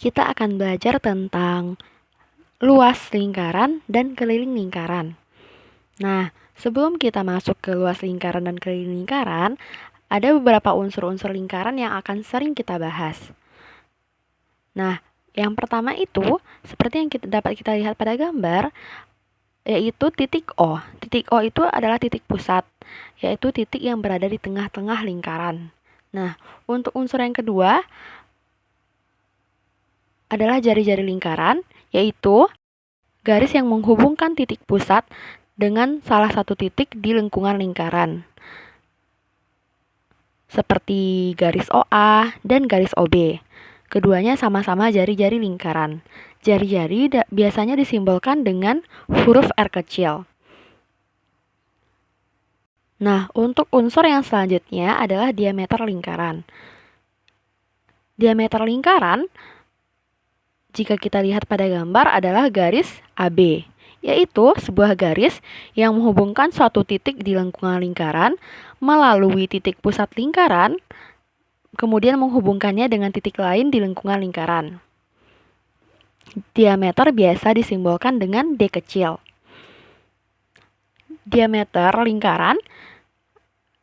kita akan belajar tentang luas lingkaran dan keliling lingkaran. Nah, sebelum kita masuk ke luas lingkaran dan keliling lingkaran, ada beberapa unsur-unsur lingkaran yang akan sering kita bahas. Nah, yang pertama itu, seperti yang dapat kita lihat pada gambar, yaitu titik O. Titik O itu adalah titik pusat, yaitu titik yang berada di tengah-tengah lingkaran. Nah, untuk unsur yang kedua adalah jari-jari lingkaran, yaitu garis yang menghubungkan titik pusat dengan salah satu titik di lingkungan lingkaran, seperti garis OA dan garis OB. Keduanya sama-sama jari-jari lingkaran. Jari-jari biasanya disimbolkan dengan huruf R kecil. Nah, untuk unsur yang selanjutnya adalah diameter lingkaran. Diameter lingkaran, jika kita lihat pada gambar, adalah garis AB, yaitu sebuah garis yang menghubungkan suatu titik di lingkungan lingkaran melalui titik pusat lingkaran, kemudian menghubungkannya dengan titik lain di lingkungan lingkaran. Diameter biasa disimbolkan dengan D kecil. Diameter lingkaran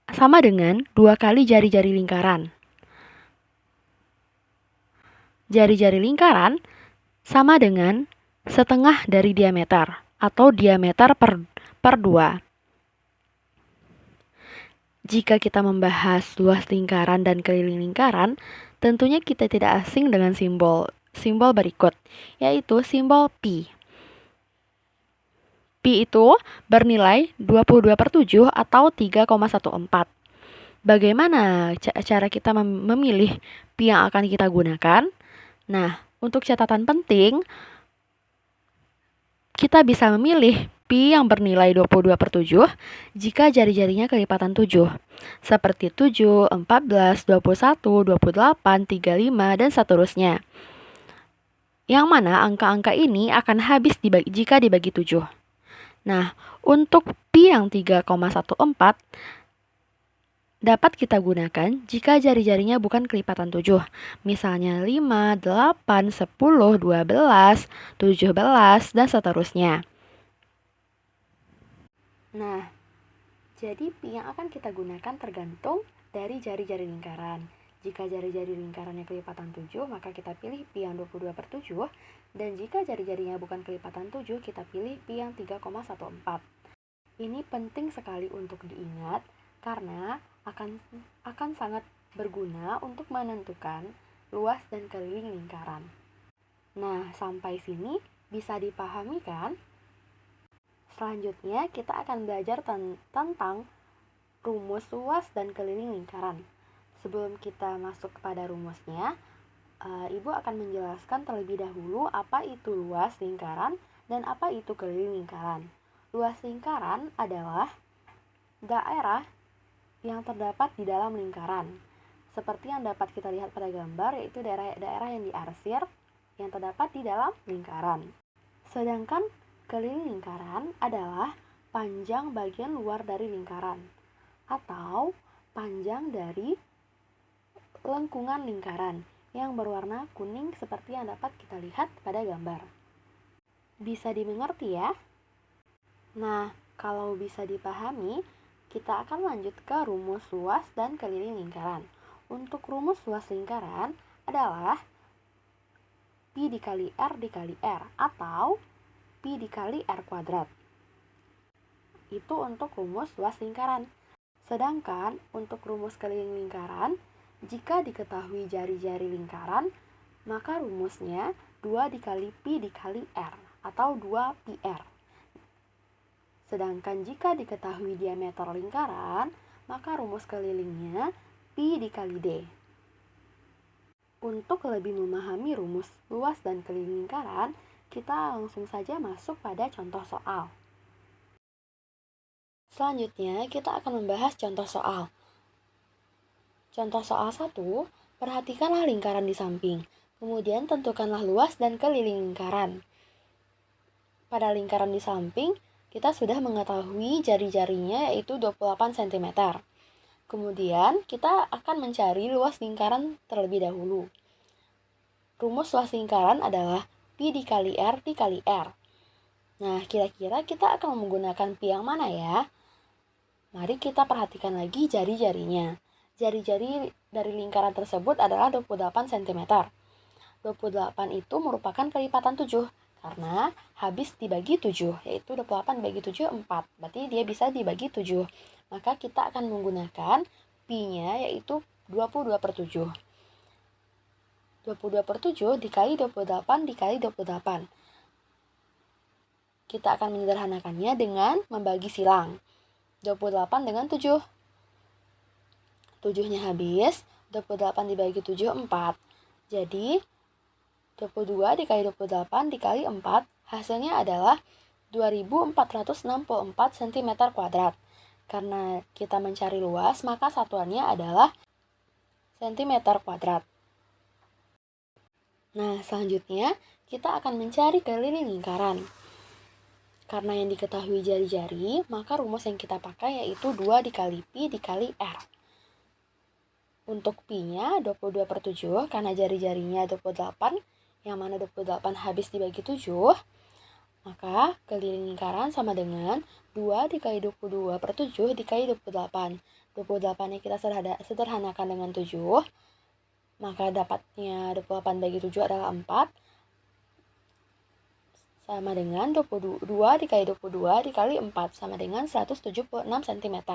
sama dengan 2 kali jari-jari lingkaran. Jari-jari lingkaran sama dengan setengah dari diameter atau diameter per 2. Jika kita membahas luas lingkaran dan keliling lingkaran, tentunya kita tidak asing dengan simbol berikut, yaitu simbol pi. Pi itu bernilai 22/7 atau 3,14. Bagaimana cara kita memilih pi yang akan kita gunakan? Nah, untuk catatan penting, kita bisa memilih pi yang bernilai 22/7 jika jari-jarinya kelipatan 7, seperti 7, 14, 21, 28, 35, dan seterusnya. Yang mana angka-angka ini akan habis jika dibagi 7. Nah, untuk pi yang 3,14 dapat kita gunakan jika jari-jarinya bukan kelipatan 7. Misalnya 5, 8, 10, 12, 17, dan seterusnya. Nah, jadi pi yang akan kita gunakan tergantung dari jari-jari lingkaran. Jika jari-jari lingkarannya kelipatan 7, maka kita pilih pi yang 22/7. Dan jika jari-jarinya bukan kelipatan 7, kita pilih pi yang 3,14. Ini penting sekali untuk diingat karena akan sangat berguna untuk menentukan luas dan keliling lingkaran. Nah, sampai sini bisa dipahami kan? Selanjutnya kita akan belajar tentang rumus luas dan keliling lingkaran. Sebelum kita masuk kepada rumusnya, Ibu akan menjelaskan terlebih dahulu apa itu luas lingkaran dan apa itu keliling lingkaran. Luas lingkaran adalah daerah yang terdapat di dalam lingkaran. Seperti yang dapat kita lihat pada gambar, yaitu daerah yang diarsir yang terdapat di dalam lingkaran. Sedangkan keliling lingkaran adalah panjang bagian luar dari lingkaran atau panjang dari lengkungan lingkaran yang berwarna kuning seperti yang dapat kita lihat pada gambar. Bisa dimengerti ya? Nah, kalau bisa dipahami, kita akan lanjut ke rumus luas dan keliling lingkaran. Untuk rumus luas lingkaran adalah pi dikali R dikali R atau pi dikali R kuadrat. Itu untuk rumus luas lingkaran. Sedangkan untuk rumus keliling lingkaran, jika diketahui jari-jari lingkaran, maka rumusnya 2 dikali pi dikali R atau 2 pi R. Sedangkan jika diketahui diameter lingkaran, maka rumus kelilingnya pi dikali D. Untuk lebih memahami rumus luas dan keliling lingkaran, kita langsung saja masuk pada contoh soal. Selanjutnya, kita akan membahas contoh soal. Contoh soal 1, perhatikanlah lingkaran di samping. Kemudian tentukanlah luas dan keliling lingkaran. Pada lingkaran di samping, kita sudah mengetahui jari-jarinya yaitu 28 cm. Kemudian kita akan mencari luas lingkaran terlebih dahulu. rumus luas lingkaran adalah pi dikali R dikali R. Nah, kira-kira kita akan menggunakan pi yang mana ya? Mari kita perhatikan lagi jari-jarinya. Jari-jari dari lingkaran tersebut adalah 28 cm. 28 itu merupakan kelipatan 7, karena habis dibagi 7, yaitu 28 dibagi 7, 4. Berarti dia bisa dibagi 7. Maka kita akan menggunakan pi-nya yaitu 22/7. 22/7 dikali 28 dikali 28. Kita akan menyederhanakannya dengan membagi silang. 28 dengan 7. 7-nya habis, 28 dibagi 7, 4. Jadi, 22 dikali 28 dikali 4, hasilnya adalah 2464 cm kuadrat. Karena kita mencari luas, maka satuannya adalah cm kuadrat. Nah, selanjutnya kita akan mencari keliling lingkaran. Karena yang diketahui jari-jari, maka rumus yang kita pakai yaitu 2 dikali pi dikali R. Untuk pi-nya 22/7, karena jari-jarinya 28, yang mana 28 habis dibagi 7, maka keliling lingkaran sama dengan 2 dikali 22/7 dikali 28. 28-nya kita sederhanakan dengan 7, maka dapatnya 28 bagi 7 adalah 4, sama dengan 22 dikali 22 dikali 4, sama dengan 176 cm.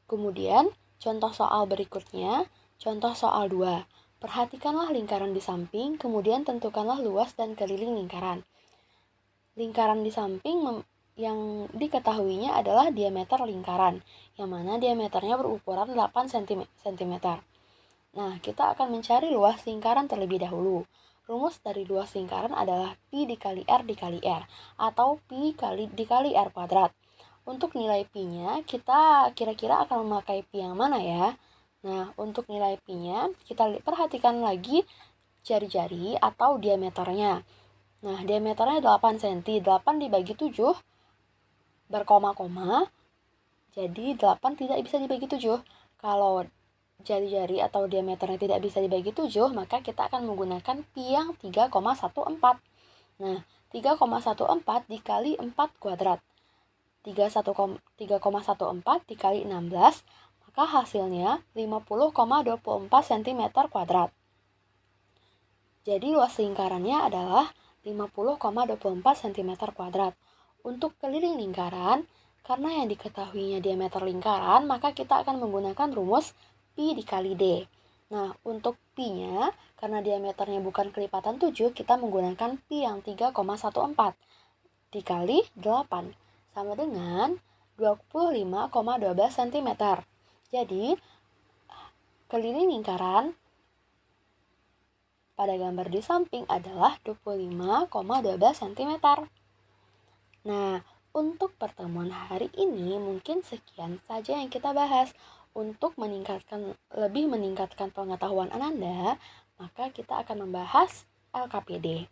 Kemudian, contoh soal berikutnya, contoh soal 2. Perhatikanlah lingkaran di samping, kemudian tentukanlah luas dan keliling lingkaran. Lingkaran di samping yang diketahuinya adalah diameter lingkaran, yang mana diameternya berukuran 8 cm. Nah, kita akan mencari luas lingkaran terlebih dahulu. Rumus dari luas lingkaran adalah pi dikali R dikali R, atau pi dikali R kuadrat. Untuk nilai pi-nya, kita kira-kira akan memakai pi yang mana ya? Nah, untuk nilai pi-nya, kita perhatikan lagi jari-jari atau diameternya. Nah, diameternya 8 cm. 8 dibagi 7 berkoma-koma, jadi 8 tidak bisa dibagi 7. Kalau jari-jari atau diameternya tidak bisa dibagi 7, maka kita akan menggunakan pi yang 3,14. Nah, 3,14 dikali 4 kuadrat. 3,14 dikali 16, maka hasilnya 50,24 cm kuadrat. Jadi luas lingkarannya adalah 50,24 cm kuadrat. Untuk keliling lingkaran, karena yang diketahuinya diameter lingkaran, maka kita akan menggunakan rumus pi dikali D. Nah, untuk pi-nya, karena diameternya bukan kelipatan 7, kita menggunakan pi yang 3,14 dikali 8, sama dengan 25,12 cm. Jadi, keliling lingkaran pada gambar di samping adalah 25,12 cm. Nah, untuk pertemuan hari ini mungkin sekian saja yang kita bahas. Untuk lebih meningkatkan pengetahuan Ananda, maka kita akan membahas LKPD.